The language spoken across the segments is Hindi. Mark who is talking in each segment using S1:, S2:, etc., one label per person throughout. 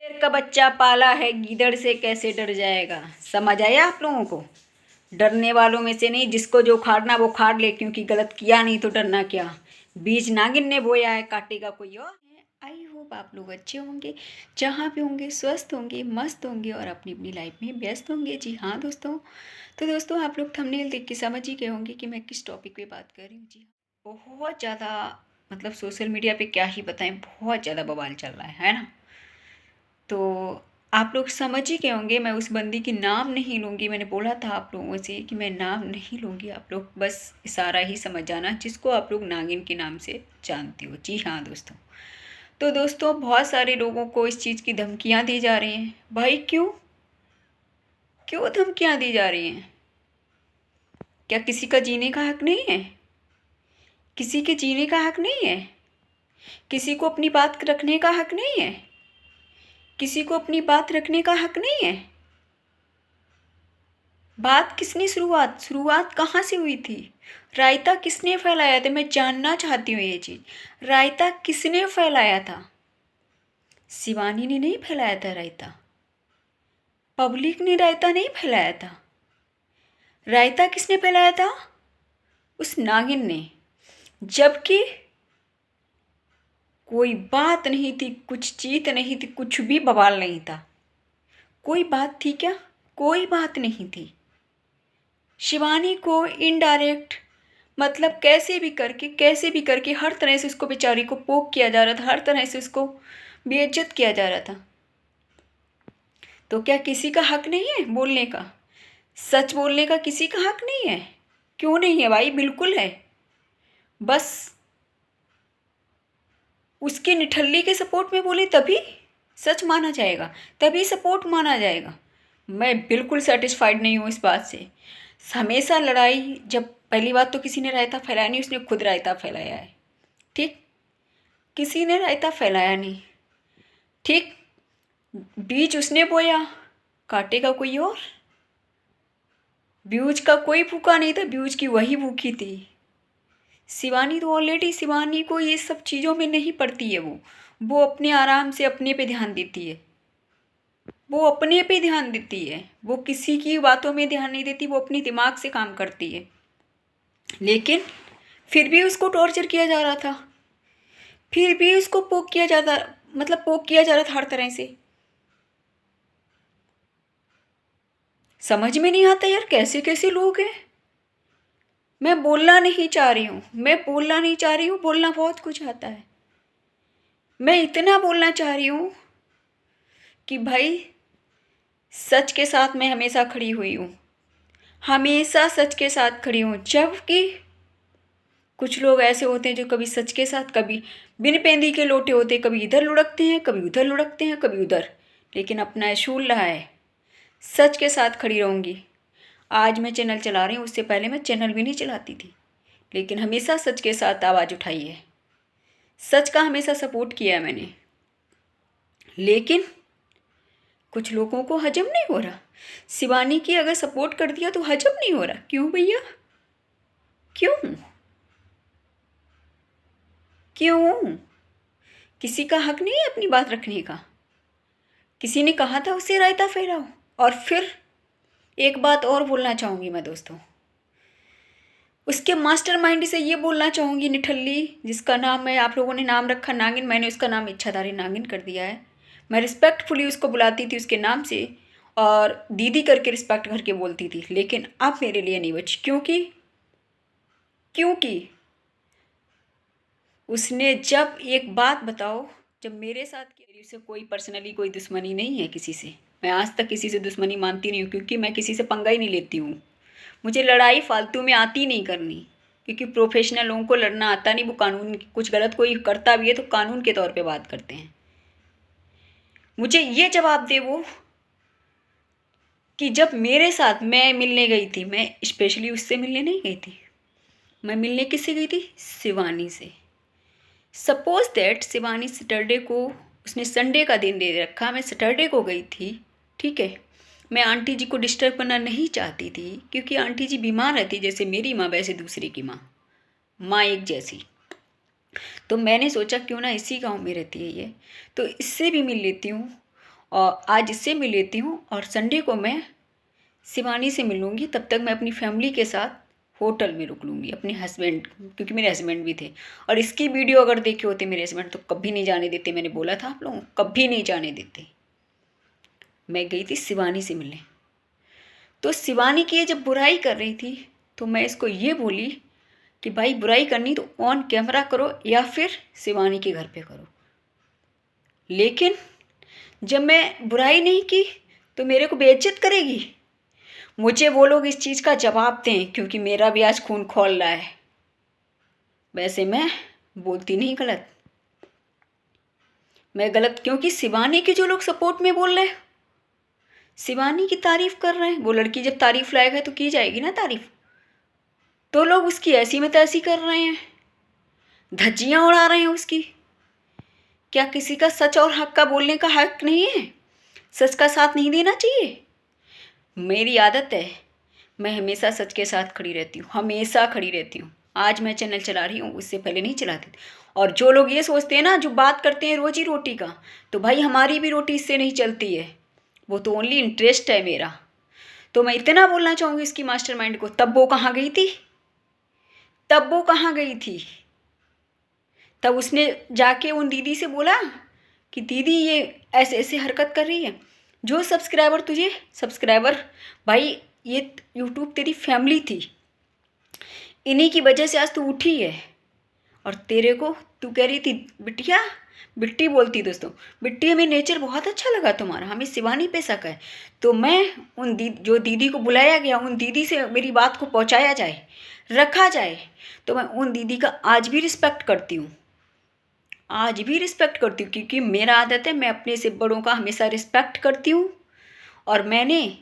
S1: शेर का बच्चा पाला है, गीदड़ से कैसे डर जाएगा। समझ आया आप लोगों को। डरने वालों में से नहीं, जिसको जो उखाड़ना वो उखाड़ ले, क्योंकि गलत किया नहीं तो डरना क्या। बीज नागिन ने बोया है, काटेगा कोई और। आई होप आप लोग अच्छे होंगे, जहाँ भी होंगे स्वस्थ होंगे, मस्त होंगे और अपनी अपनी लाइफ में व्यस्त होंगे। जी हाँ दोस्तों, तो दोस्तों आप लोग थंबनेल देख के समझ ही गए होंगे कि मैं किस टॉपिक पे बात कर रही हूँ। जी हाँ, बहुत ज़्यादा मतलब सोशल मीडिया पे क्या ही बताएं, बहुत ज़्यादा बवाल चल रहा है ना। तो आप लोग समझ ही गए होंगे, मैं उस बंदी की नाम नहीं लूँगी। मैंने बोला था आप लोगों से कि मैं नाम नहीं लूँगी, आप लोग बस इशारा ही समझ जाना, जिसको आप लोग नागिन के नाम से जानती हो। जी हाँ दोस्तों, तो दोस्तों बहुत सारे लोगों को इस चीज़ की धमकियाँ दी जा रही हैं। भाई क्यों क्यों धमकियाँ दी जा रही हैं? क्या किसी का जीने का हक नहीं है? किसी के जीने का हक नहीं है? किसी को अपनी बात रखने का हक नहीं है? किसी को अपनी बात रखने का हक नहीं है? बात किसने शुरुआत कहाँ से हुई थी? रायता किसने फैलाया था? मैं जानना चाहती हूँ ये चीज़। रायता किसने फैलाया था? शिवानी ने नहीं फैलाया था रायता। पब्लिक ने रायता नहीं फैलाया था। रायता किसने फैलाया था? उस नागिन ने। जबकि कोई बात नहीं थी, कुछ चीत नहीं थी, कुछ भी बवाल नहीं था। कोई बात थी क्या? कोई बात नहीं थी। शिवानी को इनडायरेक्ट मतलब कैसे भी करके हर तरह से उसको बेचारी को पोक किया जा रहा था, हर तरह से उसको बेइज्जत किया जा रहा था। तो क्या किसी का हक नहीं है बोलने का? सच बोलने का किसी का हक नहीं है? क्यों नहीं है भाई, बिल्कुल है। बस उसके निठल्ली के सपोर्ट में बोले तभी सच माना जाएगा, तभी सपोर्ट माना जाएगा। मैं बिल्कुल सेटिस्फाइड नहीं हूँ इस बात से। हमेशा लड़ाई, जब पहली बात तो किसी ने रायता फैलाया नहीं, उसने खुद रायता फैलाया है। ठीक, किसी ने रायता फैलाया नहीं। ठीक, बीज उसने बोया, काटेगा कोई और। ब्यूज का कोई भूखा नहीं था, ब्यूज की वही भूखी थी। शिवानी तो ऑलरेडी, शिवानी को ये सब चीज़ों में नहीं पड़ती है। वो अपने आराम से अपने पे ध्यान देती है। वो अपने पे ध्यान देती है, वो किसी की बातों में ध्यान नहीं देती, वो अपनी दिमाग से काम करती है। लेकिन फिर भी उसको टॉर्चर किया जा रहा था, फिर भी उसको पोक किया जाता, मतलब पोक किया जा रहा था हर तरह से। समझ में नहीं आता यार, कैसे कैसे लोग हैं। मैं बोलना नहीं चाह रही हूँ, मैं बोलना नहीं चाह रही हूँ, बोलना बहुत कुछ आता है। मैं इतना बोलना चाह रही हूँ कि भाई सच के साथ मैं हमेशा खड़ी हुई हूँ, हमेशा सच के साथ खड़ी हूँ। जबकि कुछ लोग ऐसे होते हैं जो कभी सच के साथ, कभी बिन पेंदी के लोटे होते, कभी इधर लुढ़कते हैं, कभी उधर लुढ़कते हैं, कभी उधर, लेकिन अपना असूल रहा है सच के साथ खड़ी रहूँगी। आज मैं चैनल चला रही हूँ, उससे पहले मैं चैनल भी नहीं चलाती थी, लेकिन हमेशा सच के साथ आवाज़ उठाई है, सच का हमेशा सपोर्ट किया है मैंने। लेकिन कुछ लोगों को हजम नहीं हो रहा। शिवानी की अगर सपोर्ट कर दिया तो हजम नहीं हो रहा। क्यों भैया, क्यों क्यों? किसी का हक नहीं है अपनी बात रखने का? किसी ने कहा था उसे रायता फैलाओ। और फिर एक बात और बोलना चाहूँगी मैं दोस्तों, उसके मास्टरमाइंड से ये बोलना चाहूँगी, निठल्ली जिसका नाम है, आप लोगों ने नाम रखा नागिन, मैंने उसका नाम इच्छाधारी नागिन कर दिया है। मैं रिस्पेक्टफुली उसको बुलाती थी उसके नाम से, और दीदी करके रिस्पेक्ट करके बोलती थी, लेकिन अब मेरे लिए नहीं बची। क्योंकि उसने जब एक बात बताओ, जब मेरे साथ मेरी उससे कोई पर्सनली कोई दुश्मनी नहीं है किसी से। मैं आज तक किसी से दुश्मनी मानती नहीं हूँ, क्योंकि मैं किसी से पंगा ही नहीं लेती हूँ। मुझे लड़ाई फालतू में आती नहीं करनी, क्योंकि प्रोफेशनल लोगों को लड़ना आता नहीं। वो कानून, कुछ गलत कोई करता भी है तो कानून के तौर पे बात करते हैं। मुझे ये जवाब दे वो कि जब मेरे साथ मैं मिलने गई थी, मैं स्पेशली उससे मिलने नहीं गई थी, मैं मिलने किससे गई थी? शिवानी से। सपोज दैट शिवानी सैटरडे को, उसने संडे का दिन दे रखा, मैं सैटरडे को गई थी। ठीक है, मैं आंटी जी को डिस्टर्ब करना नहीं चाहती थी, क्योंकि आंटी जी बीमार रहती, जैसे मेरी माँ वैसे दूसरी की माँ, माँ एक जैसी। तो मैंने सोचा क्यों ना, इसी गांव में रहती है ये, तो इससे भी मिल लेती हूँ। और आज इससे मिल लेती हूँ और संडे को मैं शिवानी से मिलूँगी। तब तक मैं अपनी फैमिली के साथ होटल में रुक लूँगी, अपने हस्बैंड, क्योंकि मेरे हस्बैंड भी थे। और इसकी वीडियो अगर देखे होते मेरे हस्बैंड तो कभी नहीं जाने देते, मैंने बोला था आप लोगों को, कभी नहीं जाने देते। मैं गई थी शिवानी से मिलने, तो शिवानी की जब बुराई कर रही थी तो मैं इसको ये बोली कि भाई बुराई करनी तो ऑन कैमरा करो या फिर शिवानी के घर पे करो। लेकिन जब मैं बुराई नहीं की तो मेरे को बेइज्जत करेगी। मुझे वो लोग इस चीज़ का जवाब दें, क्योंकि मेरा भी आज खून खौल रहा है। वैसे मैं बोलती नहीं गलत, मैं गलत क्योंकि शिवानी के जो लोग सपोर्ट में बोल रहे हैं, शिवानी की तारीफ कर रहे हैं, वो लड़की जब तारीफ लायक है तो की जाएगी ना तारीफ। तो लोग उसकी ऐसी में तैसी कर रहे हैं, धज्जियां उड़ा रहे हैं उसकी। क्या किसी का सच और हक का बोलने का हक नहीं है? सच का साथ नहीं देना चाहिए? मेरी आदत है, मैं हमेशा सच के साथ खड़ी रहती हूँ, हमेशा खड़ी रहती हूँ। आज मैं चैनल चला रही हूँ, उससे पहले नहीं चलाती थी। और जो लोग ये सोचते हैं ना, जो बात करते हैं रोजी रोटी का, तो भाई हमारी भी रोटी इससे नहीं चलती है, वो तो ओनली इंटरेस्ट है मेरा। तो मैं इतना बोलना चाहूँगी इसकी मास्टरमाइंड को, तब वो कहाँ गई थी? तब वो कहाँ गई थी? तब उसने जाके उन दीदी से बोला कि दीदी ये ऐसे ऐसे हरकत कर रही है। जो सब्सक्राइबर तुझे सब्सक्राइबर, भाई ये यूट्यूब तेरी फैमिली थी, इन्हीं की वजह से आज तू उठी है। और तेरे को तू कह रही थी बिटिया, बिट्टी बोलती दोस्तों, बिट्टी हमें नेचर बहुत अच्छा लगा तुम्हारा, हमें शिवानी पे शक है। तो मैं उन जो दीदी को बुलाया गया, उन दीदी से मेरी बात को पहुंचाया जाए, रखा जाए, तो मैं उन दीदी का आज भी रिस्पेक्ट करती हूँ, आज भी रिस्पेक्ट करती हूँ, क्योंकि मेरा आदत है, मैं अपने से बड़ों का हमेशा रिस्पेक्ट करती हूँ। और मैंने,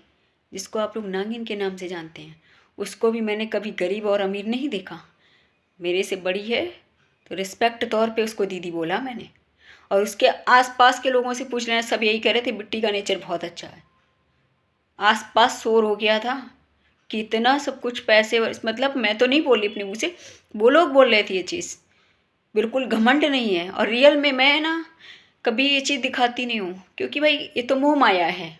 S1: जिसको आप लोग नागिन के नाम से जानते हैं, उसको भी मैंने कभी गरीब और अमीर नहीं देखा। मेरे से बड़ी है तो रिस्पेक्ट तौर पे उसको दीदी बोला मैंने। और उसके आसपास के लोगों से पूछ रहे हैं, सब यही कह रहे थे बिट्टी का नेचर बहुत अच्छा है। आसपास शोर हो गया था कि इतना सब कुछ पैसे, मतलब मैं तो नहीं बोल रही अपने मुँह से, वो लोग बोल रहे थे ये चीज़। बिल्कुल घमंड नहीं है, और रियल में मैं ना कभी ये चीज़ दिखाती नहीं हूँ, क्योंकि भाई ये तो मोह माया है।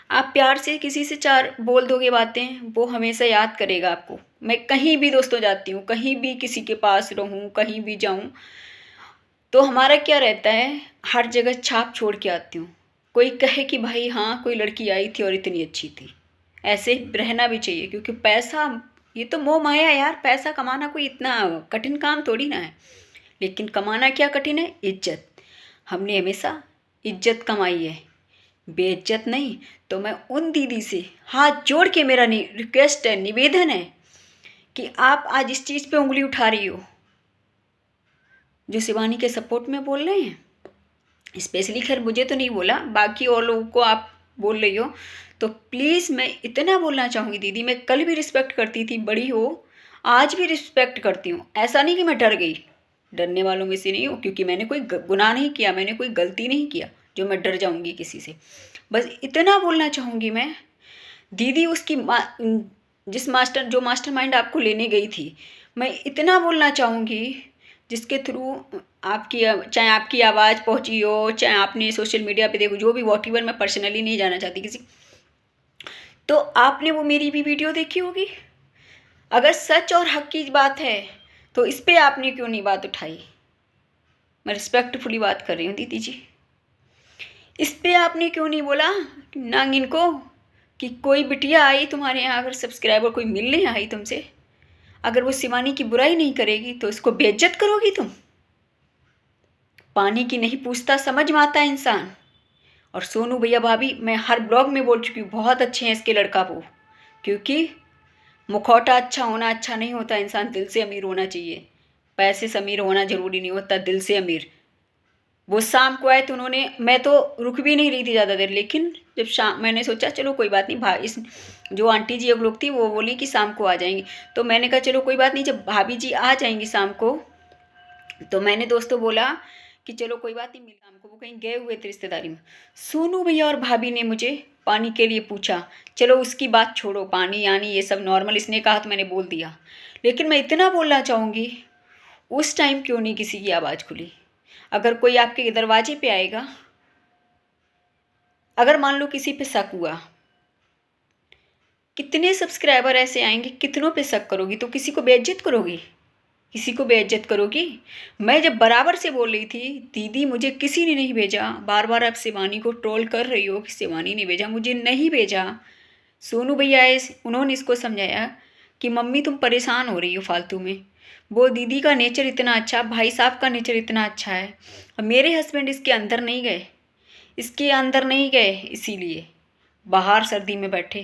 S1: आप प्यार से किसी से चार बोल दोगे बातें, वो हमेशा याद करेगा आपको। मैं कहीं भी दोस्तों जाती हूँ, कहीं भी किसी के पास रहूँ, कहीं भी जाऊँ, तो हमारा क्या रहता है, हर जगह छाप छोड़ के आती हूँ। कोई कहे कि भाई हाँ कोई लड़की आई थी और इतनी अच्छी थी, ऐसे रहना भी चाहिए, क्योंकि पैसा ये तो मोह माया है यार। पैसा कमाना कोई इतना कठिन काम थोड़ी ना है, लेकिन कमाना क्या कठिन है? इज्जत। हमने हमेशा इज्जत कमाई है, बेइज्जत नहीं। तो मैं उन दीदी से हाथ जोड़ के मेरा रिक्वेस्ट है, निवेदन है कि आप आज इस चीज़ पे उंगली उठा रही हो, जो शिवानी के सपोर्ट में बोल रहे हैं। स्पेशली खैर मुझे तो नहीं बोला, बाकी और लोगों को आप बोल रही हो, तो प्लीज़ मैं इतना बोलना चाहूँगी दीदी, मैं कल भी रिस्पेक्ट करती थी, बड़ी हो, आज भी रिस्पेक्ट करती हूँ। ऐसा नहीं कि मैं डर गई, डरने वालों में से नहीं हूँ, क्योंकि मैंने कोई गुनाह नहीं किया, मैंने कोई गलती नहीं किया जो मैं डर जाऊँगी किसी से। बस इतना बोलना चाहूँगी मैं, दीदी उसकी जो मास्टरमाइंड आपको लेने गई थी, मैं इतना बोलना चाहूँगी जिसके थ्रू आपकी, चाहे आपकी आवाज़ पहुँची हो, चाहे आपने सोशल मीडिया पे देखो, जो भी व्हाटएवर, मैं पर्सनली नहीं जाना चाहती किसी, तो आपने वो मेरी भी वीडियो देखी होगी। अगर सच और हक की बात है तो इस पे आपने क्यों नहीं बात उठाई? मैं रिस्पेक्टफुली बात कर रही हूँ दीदी जी। इस पे आपने क्यों नहीं बोला नागिन को कि कोई बिटिया आई तुम्हारे यहाँ, अगर सब्सक्राइबर कोई मिलने आई तुमसे, अगर वो शिवानी की बुराई नहीं करेगी तो इसको बेइज्जत करोगी तुम? पानी की नहीं पूछता, समझ में आता है इंसान। और सोनू भैया भाभी, मैं हर ब्लॉग में बोल चुकी हूँ, बहुत अच्छे हैं इसके लड़का वो, क्योंकि मुखौटा अच्छा होना अच्छा नहीं होता, इंसान दिल से अमीर होना चाहिए। पैसे से अमीर होना ज़रूरी नहीं होता, दिल से अमीर। वो शाम को आए तो उन्होंने, मैं तो रुक भी नहीं रही थी ज़्यादा देर, लेकिन जब शाम, मैंने सोचा चलो कोई बात नहीं, इस जो आंटी जी अब लोग थी वो बोली कि शाम को आ जाएंगी, तो मैंने कहा चलो कोई बात नहीं, जब भाभी जी आ जाएंगी शाम को, तो मैंने दोस्तों बोला कि चलो कोई बात नहीं, मिल शाम को, वो कहीं गए हुए थे रिश्तेदारी में। सोनू भैया और भाभी ने मुझे पानी के लिए पूछा, चलो उसकी बात छोड़ो, पानी यानी ये सब नॉर्मल, इसने कहा तो मैंने बोल दिया। लेकिन मैं इतना बोलना चाहूँगी, उस टाइम क्यों नहीं किसी की आवाज़ खुली? अगर कोई आपके दरवाजे पे आएगा अगर मान लो किसी पे शक हुआ, कितने सब्सक्राइबर ऐसे आएंगे, कितनों पे शक करोगी? तो किसी को बेइज्जत करोगी, किसी को बेइज्जत करोगी? मैं जब बराबर से बोल रही थी दीदी मुझे किसी ने नहीं भेजा, बार बार आप शिवानी को ट्रोल कर रही हो कि शिवानी ने भेजा, मुझे नहीं भेजा। सोनू भैया आए, उन्होंने इसको समझाया कि मम्मी तुम परेशान हो रही हो फालतू में। वो दीदी का नेचर इतना अच्छा, भाई साहब का नेचर इतना अच्छा है, और मेरे हस्बैंड इसके अंदर नहीं गए, इसके अंदर नहीं गए, इसीलिए बाहर सर्दी में बैठे,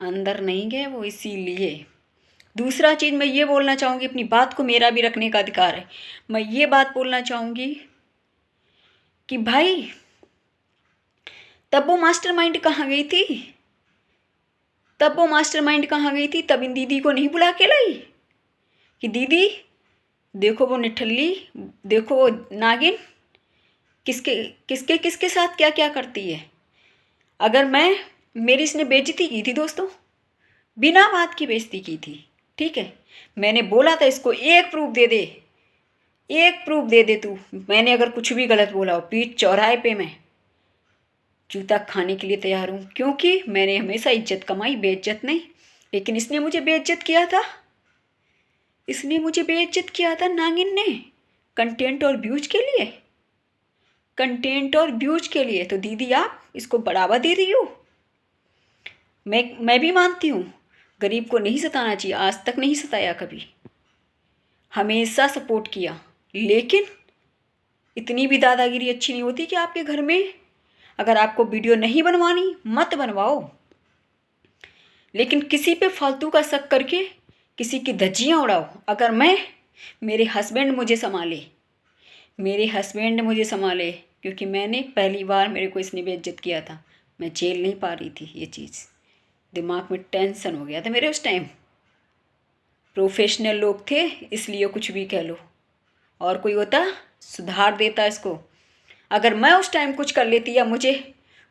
S1: अंदर नहीं गए वो, इसीलिए। दूसरा चीज़ मैं ये बोलना चाहूँगी, अपनी बात को मेरा भी रखने का अधिकार है, मैं ये बात बोलना चाहूँगी कि भाई तब वो मास्टरमाइंड कहाँ गई थी, तब वो मास्टरमाइंड कहाँ गई थी? तब इन दीदी को नहीं बुला के लाई कि दीदी देखो वो निठल्ली, देखो वो नागिन किसके किसके किसके साथ क्या क्या करती है। अगर मेरी इसने बेइज्जती की थी दोस्तों, बिना बात की बेइज्जती की थी, ठीक है। मैंने बोला था इसको एक प्रूफ दे दे, एक प्रूफ दे दे तू, मैंने अगर कुछ भी गलत बोला हो बीच चौराहे पे मैं जूता खाने के लिए तैयार हूँ, क्योंकि मैंने हमेशा इज्जत कमाई, बेइज्जत नहीं। लेकिन इसने मुझे बेइज्जत किया था, इसने मुझे बेइज्जत किया था नागिन ने, कंटेंट और व्यूज के लिए, कंटेंट और व्यूज के लिए। तो दीदी आप इसको बढ़ावा दे रही हो। मैं भी मानती हूँ गरीब को नहीं सताना चाहिए, आज तक नहीं सताया कभी, हमेशा सपोर्ट किया। लेकिन इतनी भी दादागिरी अच्छी नहीं होती कि आपके घर में अगर आपको वीडियो नहीं बनवानी मत बनवाओ, लेकिन किसी पे फालतू का शक करके किसी की धज्जियाँ उड़ाओ। अगर मेरे हस्बैंड मुझे संभाले, मेरे हस्बैंड मुझे संभाले, क्योंकि मैंने पहली बार मेरे को इसने बेइज्जत किया था, मैं झेल नहीं पा रही थी, ये चीज़ दिमाग में टेंशन हो गया था मेरे उस टाइम। प्रोफेशनल लोग थे इसलिए कुछ भी कह लो, और कोई होता सुधार देता इसको। अगर मैं उस टाइम कुछ कर लेती या मुझे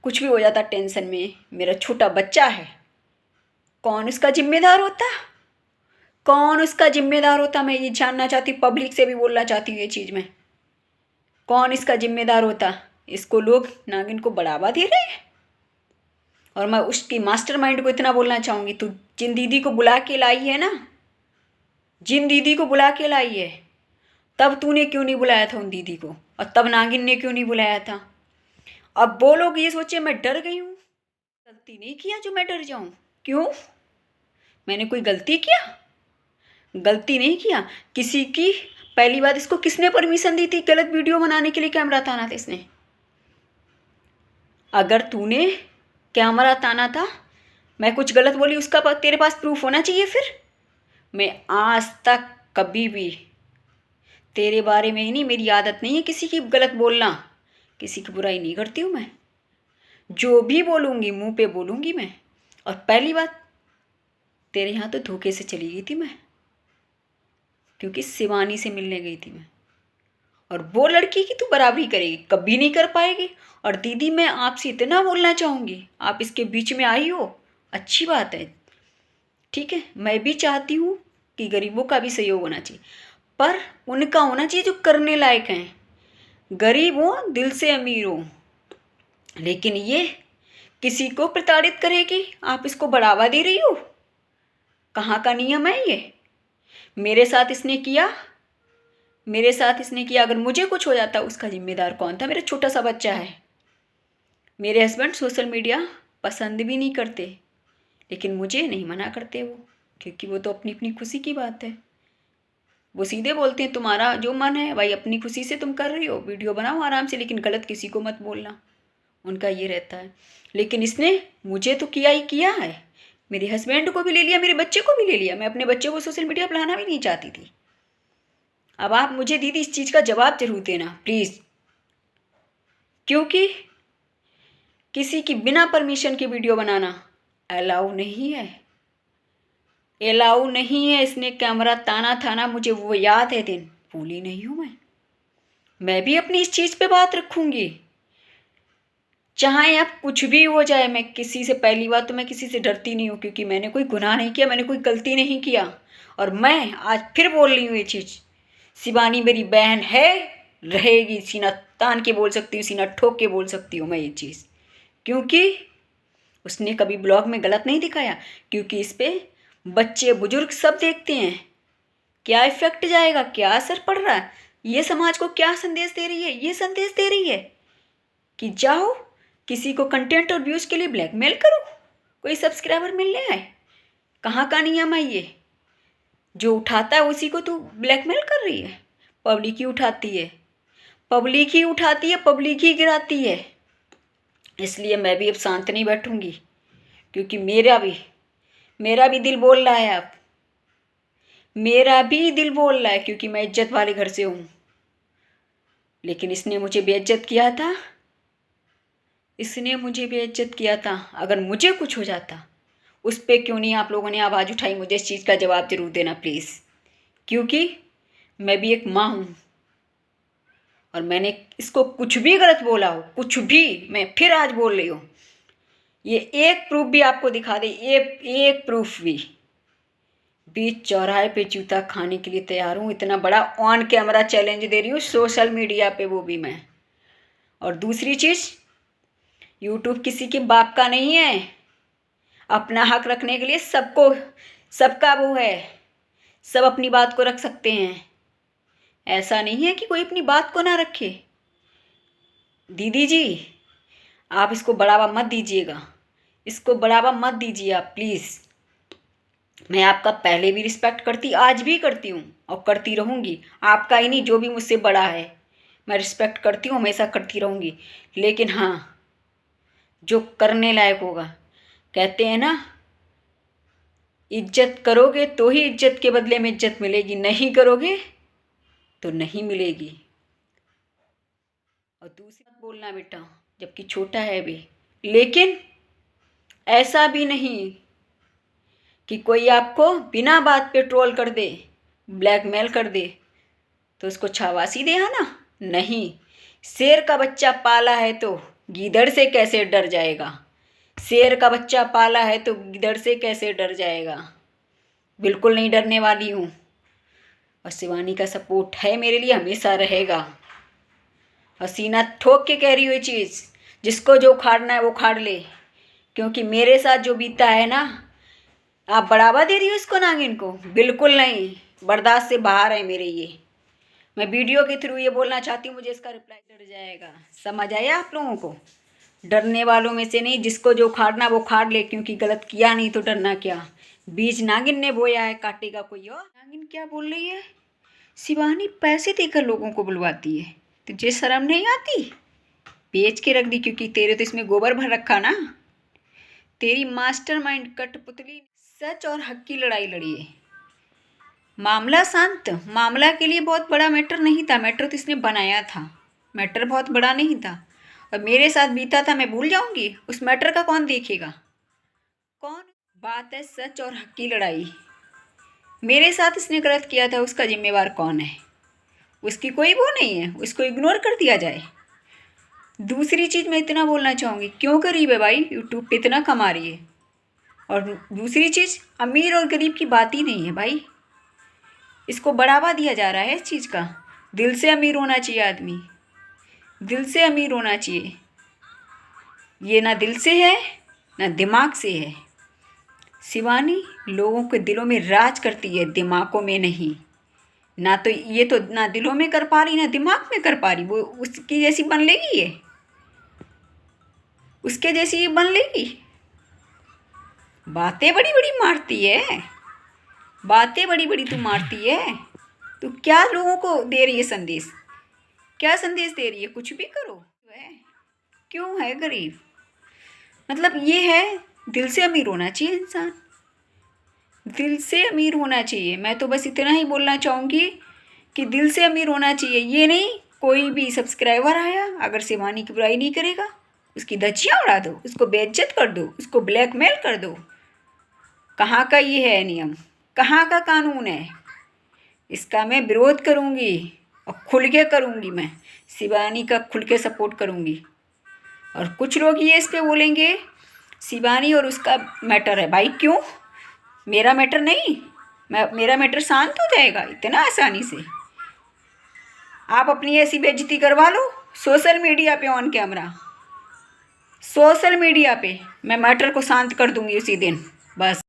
S1: कुछ भी हो जाता टेंशन में, मेरा छोटा बच्चा है, कौन उसका जिम्मेदार होता, कौन उसका जिम्मेदार होता? मैं ये जानना चाहती, पब्लिक से भी बोलना चाहती हूँ ये चीज़ में, कौन इसका जिम्मेदार होता? इसको लोग नागिन को बढ़ावा दे रहे हैं। और मैं उसकी मास्टरमाइंड को इतना बोलना चाहूँगी, तू जिन दीदी को बुला के लाई है ना, जिन दीदी को बुला के लाई है, तब तूने क्यों नहीं बुलाया था उन दीदी को, और तब नागिन ने क्यों नहीं बुलाया था? अब वो लोग ये सोचे मैं डर गई हूँ, गलती नहीं किया जो मैं डर जाऊँ। क्यों? मैंने कोई गलती किया? गलती नहीं किया किसी की। पहली बात, इसको किसने परमिशन दी थी गलत वीडियो बनाने के लिए? कैमरा ताना था इसने। अगर तूने कैमरा ताना था, मैं कुछ गलत बोली, उसका तेरे पास प्रूफ होना चाहिए। फिर मैं आज तक कभी भी तेरे बारे में ही नहीं, मेरी आदत नहीं है किसी की गलत बोलना, किसी की बुराई नहीं करती हूँ मैं। जो भी बोलूँगी मुंह पे बोलूँगी मैं। और पहली बात, तेरे यहाँ तो धोखे से चली गई थी मैं, क्योंकि शिवानी से मिलने गई थी मैं, और वो लड़की की तू बराबरी करेगी, कभी नहीं कर पाएगी। और दीदी मैं आपसे इतना बोलना चाहूँगी, आप इसके बीच में आई हो, अच्छी बात है, ठीक है। मैं भी चाहती हूँ कि गरीबों का भी सहयोग होना चाहिए, पर उनका होना चाहिए जो करने लायक हैं। गरीब हो, दिल से अमीर हो, लेकिन ये किसी को प्रताड़ित करेगी, आप इसको बढ़ावा दे रही हो। कहाँ का नियम है ये? मेरे साथ इसने किया, मेरे साथ इसने किया। अगर मुझे कुछ हो जाता उसका जिम्मेदार कौन था? मेरा छोटा सा बच्चा है। मेरे हस्बैंड सोशल मीडिया पसंद भी नहीं करते, लेकिन मुझे नहीं मना करते वो, क्योंकि वो तो अपनी अपनी खुशी की बात है। वो सीधे बोलते हैं तुम्हारा जो मन है भाई, अपनी खुशी से तुम कर रही हो, वीडियो बनाओ आराम से, लेकिन गलत किसी को मत बोलना, उनका ये रहता है। लेकिन इसने मुझे तो किया ही किया है, मेरे हस्बैंड को भी ले लिया, मेरे बच्चे को भी ले लिया। मैं अपने बच्चे को सोशल मीडिया पर लाना भी नहीं चाहती थी। अब आप मुझे दीदी इस चीज़ का जवाब जरूर देना प्लीज़, क्योंकि किसी की बिना परमिशन की वीडियो बनाना अलाउ नहीं है, अलाउ नहीं है। इसने कैमरा ताना था ना, मुझे वो याद है दिन, भूली नहीं हूँ मैं भी अपनी इस चीज़ पे बात रखूँगी, चाहे अब कुछ भी हो जाए। मैं किसी से, पहली बात तो मैं किसी से डरती नहीं हूँ, क्योंकि मैंने कोई गुनाह नहीं किया, मैंने कोई गलती नहीं किया। और मैं आज फिर बोल रही हूँ ये चीज़, शिवानी मेरी बहन है, रहेगी, सीना तान के बोल सकती हूँ, सीना ठोक के बोल सकती हूँ मैं ये चीज़, क्योंकि उसने कभी ब्लॉग में गलत नहीं दिखाया, क्योंकि इस पे बच्चे बुजुर्ग सब देखते हैं। क्या इफेक्ट जाएगा, क्या असर पड़ रहा है, ये समाज को क्या संदेश दे रही है, ये संदेश दे रही है कि जाओ किसी को कंटेंट और व्यूज के लिए ब्लैकमेल करो, कोई सब्सक्राइबर मिलने आए। कहाँ का नियम है ये? जो उठाता है उसी को तू ब्लैकमेल कर रही है। पब्लिक ही उठाती है, पब्लिक ही उठाती है, पब्लिक ही गिराती है। इसलिए मैं भी अब शांत नहीं बैठूंगी, क्योंकि मेरा भी दिल बोल रहा है अब, मेरा भी दिल बोल रहा है, क्योंकि मैं इज्जत वाले घर से हूँ। लेकिन इसने मुझे बेइज्जत किया था, इसने मुझे बेइज्जत किया था। अगर मुझे कुछ हो जाता, उस पर क्यों नहीं आप लोगों ने आवाज़ उठाई? मुझे इस चीज़ का जवाब ज़रूर देना प्लीज़, क्योंकि मैं भी एक माँ हूँ और मैंने इसको कुछ भी गलत बोला हो, कुछ भी, मैं फिर आज बोल रही हूँ, ये एक प्रूफ भी आपको दिखा दे, एक प्रूफ भी। बीच चौराहे पे जूता खाने के लिए तैयार हूँ, इतना बड़ा ऑन कैमरा चैलेंज दे रही हूँ सोशल मीडिया पे, वो भी मैं। और दूसरी चीज़, यूट्यूब किसी के बाप का नहीं है। अपना हक रखने के लिए सबका वो है, सब अपनी बात को रख सकते हैं। ऐसा नहीं है कि कोई अपनी बात को ना रखे। दीदी जी, आप इसको बढ़ावा मत दीजिएगा, इसको बढ़ावा मत दीजिए आप प्लीज़। मैं आपका पहले भी रिस्पेक्ट करती, आज भी करती हूँ और करती रहूँगी। आपका ही नहीं, जो भी मुझसे बड़ा है मैं रिस्पेक्ट करती हूँ, हमेशा करती रहूँगी। लेकिन हाँ, जो करने लायक होगा, कहते हैं ना, इज्जत करोगे तो ही इज्जत के बदले में इज्जत मिलेगी, नहीं करोगे तो नहीं मिलेगी। और दूसरी बात बोलना बेटा, जबकि छोटा है भी, लेकिन ऐसा भी नहीं कि कोई आपको बिना बात पे ट्रोल कर दे, ब्लैकमेल कर दे तो उसको शाबाशी दे ना। नहीं, शेर का बच्चा पाला है तो गीदड़ से कैसे डर जाएगा? शेर का बच्चा पाला है तो गीदड़ से कैसे डर जाएगा? बिल्कुल नहीं डरने वाली हूँ। और शिवानी का सपोर्ट है मेरे लिए, हमेशा रहेगा। हसीना ठोक के कह रही हुई चीज़, जिसको जो उखाड़ना है वो उखाड़ ले, क्योंकि मेरे साथ जो बीता है ना, आप बढ़ावा दे रही हो इसको, नागिन को। बिल्कुल नहीं, बर्दाश्त से बाहर है मेरे ये। मैं वीडियो के थ्रू ये बोलना चाहती हूँ, मुझे इसका रिप्लाई डर जाएगा। समझ आया आप लोगों को? डरने वालों में से नहीं, जिसको जो उखाड़ना वो उखाड़ ले, क्योंकि गलत किया नहीं तो डरना क्या? बीज नागिन ने बोया है, काटेगा कोई और। नागिन क्या बोल रही है? शिवानी पैसे देकर लोगों को बुलवाती है, तुझे शर्म नहीं आती? बेच के रख दी, क्योंकि तेरे तो इसमें गोबर भर रखा ना। तेरी मास्टरमाइंड कठपुतली सच और हक की लड़ाई लड़ी है। मामला शांत, मामला के लिए बहुत बड़ा मैटर नहीं था, मैटर तो इसने बनाया था, मैटर बहुत बड़ा नहीं था। और मेरे साथ बीता था, मैं भूल जाऊंगी? उस मैटर का कौन देखेगा? कौन? बात है सच और हक की लड़ाई। मेरे साथ इसने गलत किया था, उसका जिम्मेवार कौन है? उसकी कोई वो नहीं है, उसको इग्नोर कर दिया जाए। दूसरी चीज़ मैं इतना बोलना चाहूँगी, क्यों गरीब है भाई, यूट्यूब पे इतना कमा रही है। और दूसरी चीज़, अमीर और गरीब की बात ही नहीं है भाई, इसको बढ़ावा दिया जा रहा है इस चीज़ का। दिल से अमीर होना चाहिए आदमी, दिल से अमीर होना चाहिए। ये ना दिल से है ना दिमाग से है। शिवानी लोगों के दिलों में राज करती है, दिमागों में नहीं। ना तो ये तो ना दिलों में कर पा रही ना दिमाग में कर पा रही। वो उसकी जैसी बन लेगी, ये उसके जैसी ये बन लेगी। बातें बड़ी बड़ी मारती है, बातें बड़ी बड़ी तू मारती है। तू क्या लोगों को दे रही है संदेश? क्या संदेश दे रही है? कुछ भी करो है, क्यों है गरीब? मतलब ये है, दिल से अमीर होना चाहिए इंसान, दिल से अमीर होना चाहिए। मैं तो बस इतना ही बोलना चाहूँगी कि दिल से अमीर होना चाहिए। ये नहीं कोई भी सब्सक्राइबर आया अगर शिवानी की बुराई नहीं करेगा, उसकी धज्जियाँ उड़ा दो, उसको बेइज्जत कर दो, उसको ब्लैकमेल कर दो। कहाँ का ये है नियम, कहाँ का कानून है? इसका मैं विरोध करूँगी और खुल के करूँगी। मैं शिवानी का खुल के सपोर्ट करूँगी। और कुछ लोग ये इस पे बोलेंगे शिवानी और उसका मैटर है। भाई क्यों? मेरा मैटर नहीं, मेरा मैटर शांत हो जाएगा इतना आसानी से? आप अपनी ऐसी बेइज्जती करवा लो सोशल मीडिया पे ऑन कैमरा, सोशल मीडिया पे मैं मैटर को शांत कर दूंगी उसी दिन बस।